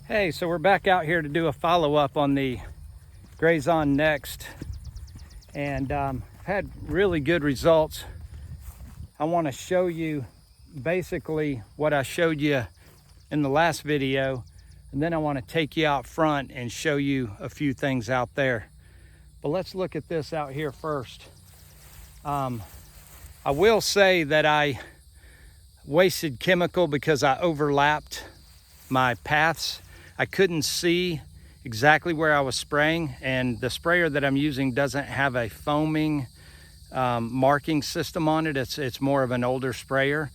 Hey, so we're back out here to do a follow-up on the GrazonNext, and had really good results. I want to show you basically what I showed you in the last video, and then I want to take you out front and show you a few things out there. But let's look at this out here first. I will say that I wasted chemical because I overlapped my paths. I couldn't see exactly where I was spraying, and the sprayer that I'm using doesn't have a foaming marking system on it. It's more of an older sprayer,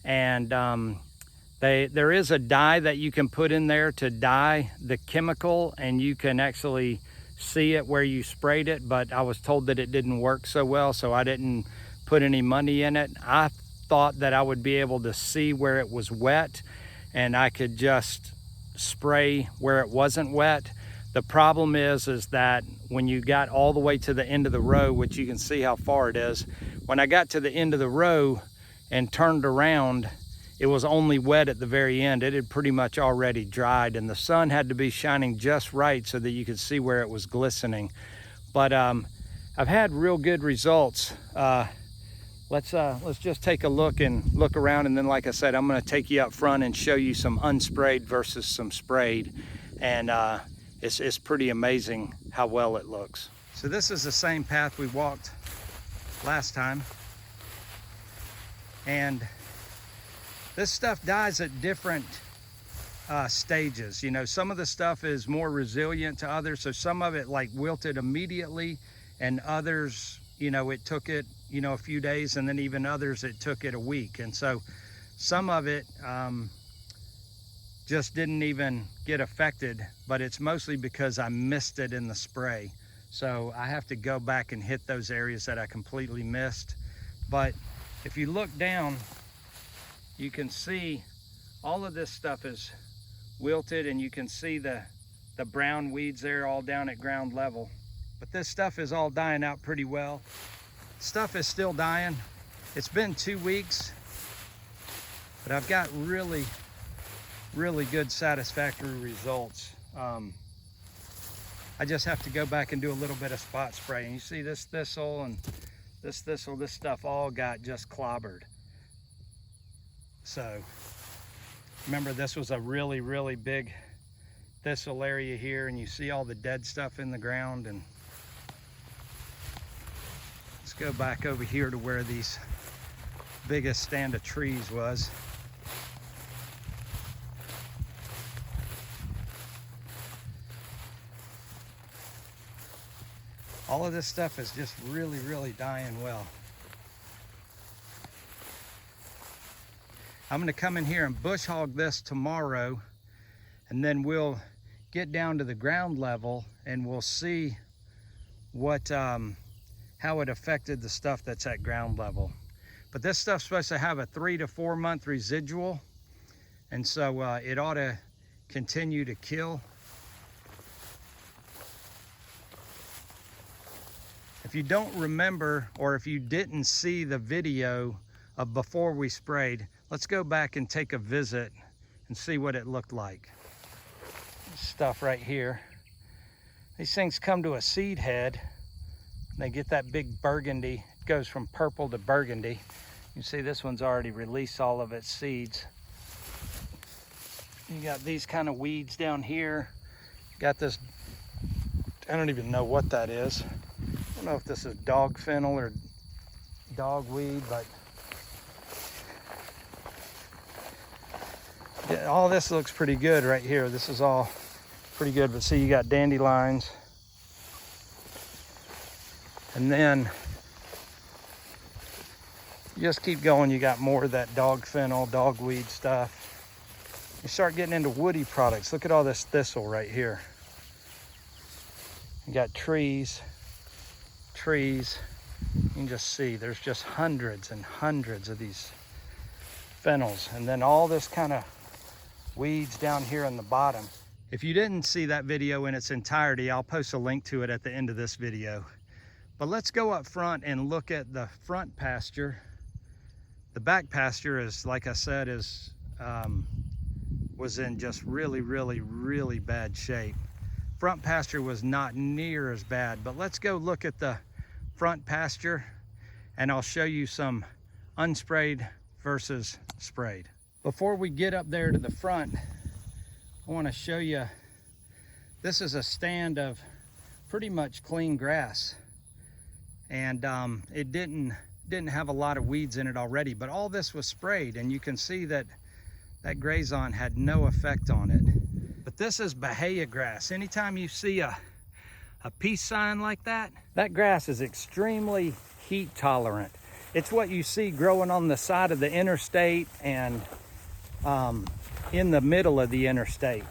and there is a dye that you can put in there to dye the chemical, and you can actually see it where you sprayed it, but I was told that it didn't work so well, so I didn't put any money in it. I thought that I would be able to see where it was wet and I could just spray where it wasn't wet. The problem is that when you got all the way to the end of the row, which you can see how far it is, when I got to the end of the row and turned around, it was only wet at the very end. It had pretty much already dried, and the sun had to be shining just right so that you could see where it was glistening. But I've had real good results. Let's just take a look around, and then, like I said, I'm going to take you up front and show you some unsprayed versus some sprayed, and it's pretty amazing how well it looks. So this is the same path we walked last time, and this stuff dies at different stages. You know, some of the stuff is more resilient to others, so some of it like wilted immediately, and others, you know, it took it, you know, a few days, and then even others it took it a week. And so some of it just didn't even get affected, but it's mostly because I missed it in the spray. So I have to go back and hit those areas that I completely missed. But if you look down, you can see all of this stuff is wilted, and you can see the brown weeds there all down at ground level. But this stuff is all dying out pretty well. Stuff is still dying. It's been 2 weeks, but I've got really good satisfactory results. I just have to go back and do a little bit of spot spray. And you see this thistle and this thistle, this stuff all got just clobbered. So remember, this was a really big thistle area here, and you see all the dead stuff in the ground. And let's go back over here to where these biggest stand of trees was. All of this stuff is just really dying well. I'm gonna come in here and bush hog this tomorrow, and then we'll get down to the ground level and we'll see what how it affected the stuff that's at ground level. But this stuff's supposed to have a 3 to 4 month residual, and so it ought to continue to kill. If you don't remember, or if you didn't see the video of before we sprayed, let's go back and take a visit and see what it looked like. This stuff right here, these things come to a seed head, and they get that big burgundy. It goes from purple to burgundy. You see this one's already released all of its seeds. You got these kind of weeds down here. You got this, I don't even know what that is. I don't know if this is dog fennel or dogweed, but yeah, all this looks pretty good right here. This is all pretty good, but see, you got dandelions, and then you just keep going, you got more of that dog fennel, dogweed stuff. You start getting into woody products. Look at all this thistle right here. You got trees. You can just see there's just hundreds and hundreds of these fennels, and then all this kind of weeds down here on the bottom. If you didn't see that video in its entirety, I'll post a link to it at the end of this video. But let's go up front and look at the front pasture. The back pasture is, like I said, is was in just really bad shape. Front pasture was not near as bad, but let's go look at the front pasture and I'll show you some unsprayed versus sprayed. Before we get up there to the front, I want to show you, this is a stand of pretty much clean grass, and it didn't have a lot of weeds in it already, but all this was sprayed, and you can see that Grazon had no effect on it. But this is Bahia grass. Anytime you see a peace sign like that, that grass is extremely heat tolerant. It's what you see growing on the side of the interstate and in the middle of the interstate.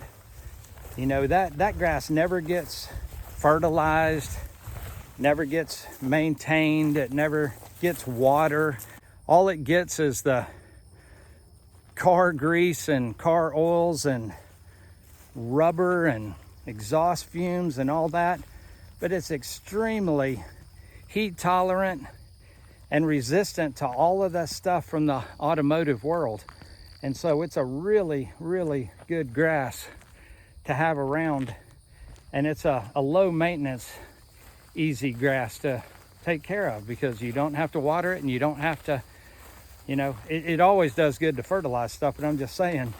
You know, that grass never gets fertilized, never gets maintained, it never gets water. All it gets is the car grease and car oils and rubber and exhaust fumes and all that. But it's extremely heat tolerant and resistant to all of that stuff from the automotive world. And so it's a really good grass to have around, and it's a low maintenance, easy grass to take care of because you don't have to water it and you don't have to, you know, it always does good to fertilize stuff, but I'm just saying,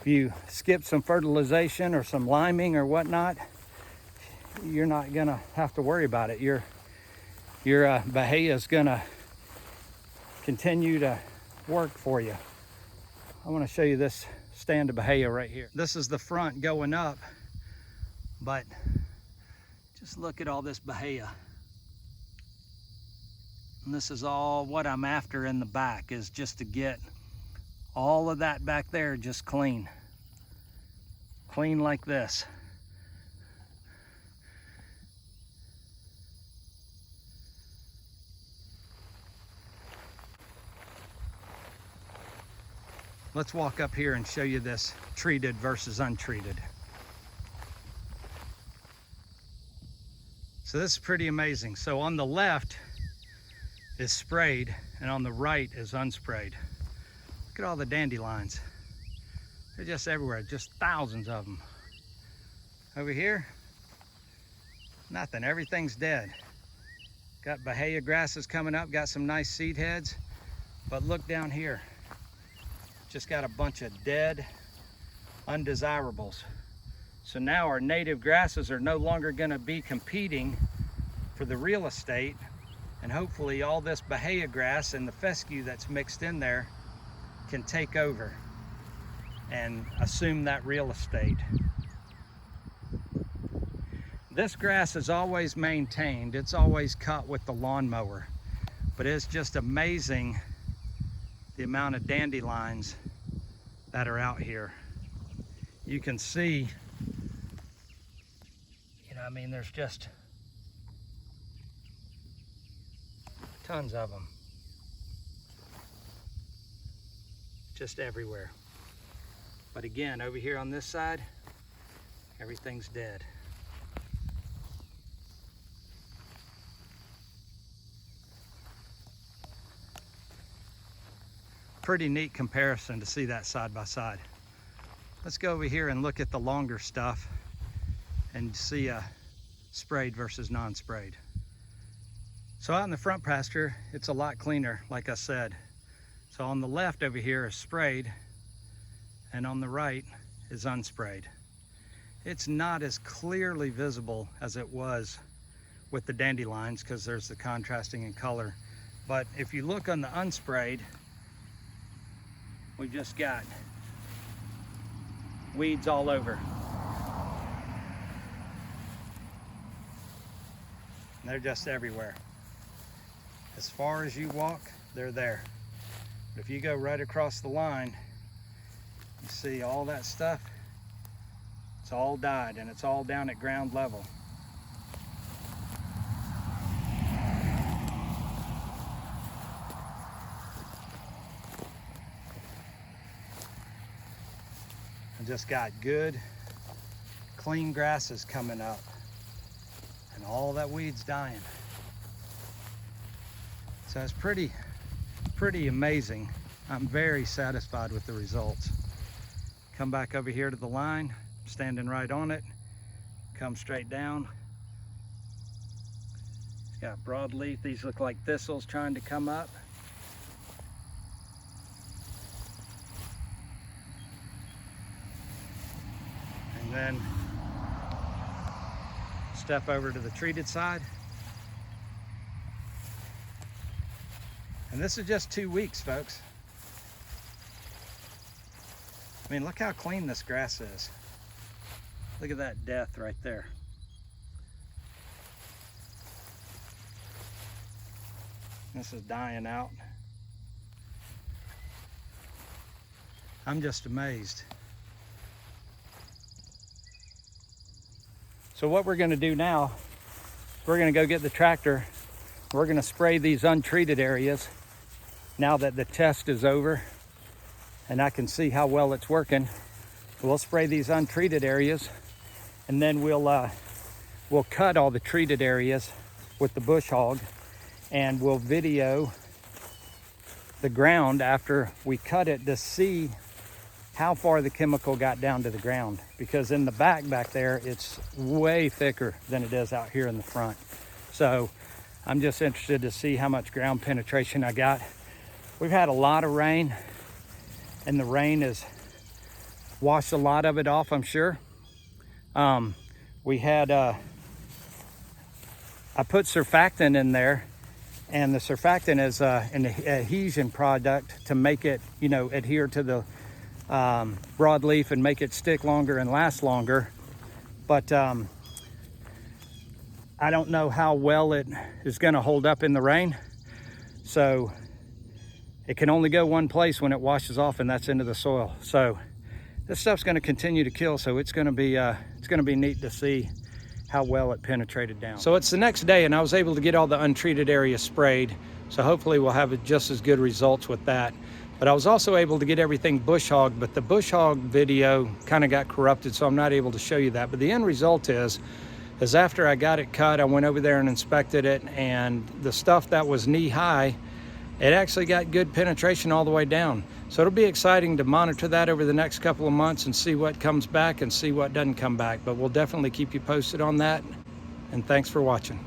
if you skip some fertilization or some liming or whatnot, you're not gonna have to worry about it. Your Bahia is gonna continue to work for you. I want to show you this stand of Bahia right here. This is the front going up, but just look at all this Bahia. And this is all what I'm after in the back, is just to get all of that back there just clean. Clean like this. Let's walk up here and show you this treated versus untreated. So this is pretty amazing. So on the left is sprayed and on the right is unsprayed. Look at all the dandelions. They're just everywhere, just thousands of them. Over here, nothing, everything's dead. Got Bahia grasses coming up, got some nice seed heads, but look down here. Just got a bunch of dead undesirables. So now our native grasses are no longer going to be competing for the real estate, and hopefully all this Bahia grass and the fescue that's mixed in there can take over and assume that real estate. This grass is always maintained, it's always cut with the lawnmower, but it's just amazing the amount of dandelions that are out here. You can see, you know, I mean, there's just tons of them, just everywhere. But again, over here on this side, everything's dead. Pretty neat comparison to see that side by side. Let's go over here and look at the longer stuff and see sprayed versus non-sprayed. So out in the front pasture, it's a lot cleaner, like I said. So on the left over here is sprayed, and on the right is unsprayed. It's not as clearly visible as it was with the dandelions because there's the contrasting in color. But if you look on the unsprayed, we just got weeds all over. They're just everywhere. As far as you walk, they're there. But if you go right across the line, you see all that stuff, it's all died and it's all down at ground level. I just got good, clean grasses coming up and all that weeds dying. So it's pretty amazing. I'm very satisfied with the results. come back over here to the line, standing right on it, come straight down. It's got broadleaf. These look like thistles trying to come up. And then step over to the treated side. And this is just 2 weeks, folks. I mean, look how clean this grass is. Look at that death right there. This is dying out. I'm just amazed. So what we're gonna do now, we're gonna go get the tractor. We're gonna spray these untreated areas now that the test is over and I can see how well it's working. We'll spray these untreated areas, and then we'll cut all the treated areas with the bush hog, and we'll video the ground after we cut it to see how far the chemical got down to the ground, because in the back there it's way thicker than it is out here in the front. So I'm just interested to see how much ground penetration I got. We've had a lot of rain, and the rain has washed a lot of it off, I'm sure. We had I put surfactant in there, and the surfactant is an adhesion product to make it, you know, adhere to the broadleaf and make it stick longer and last longer. But I don't know how well it is going to hold up in the rain. So it can only go one place when it washes off, and that's into the soil. So this stuff's going to continue to kill. So it's going to be neat to see how well it penetrated down. So it's the next day, and I was able to get all the untreated areas sprayed. So hopefully we'll have just as good results with that. But I was also able to get everything bush hogged, but the bush hog video kind of got corrupted, so I'm not able to show you that. But the end result is after I got it cut, I went over there and inspected it, and the stuff that was knee high, it actually got good penetration all the way down. So it'll be exciting to monitor that over the next couple of months and see what comes back and see what doesn't come back. But we'll definitely keep you posted on that. And thanks for watching.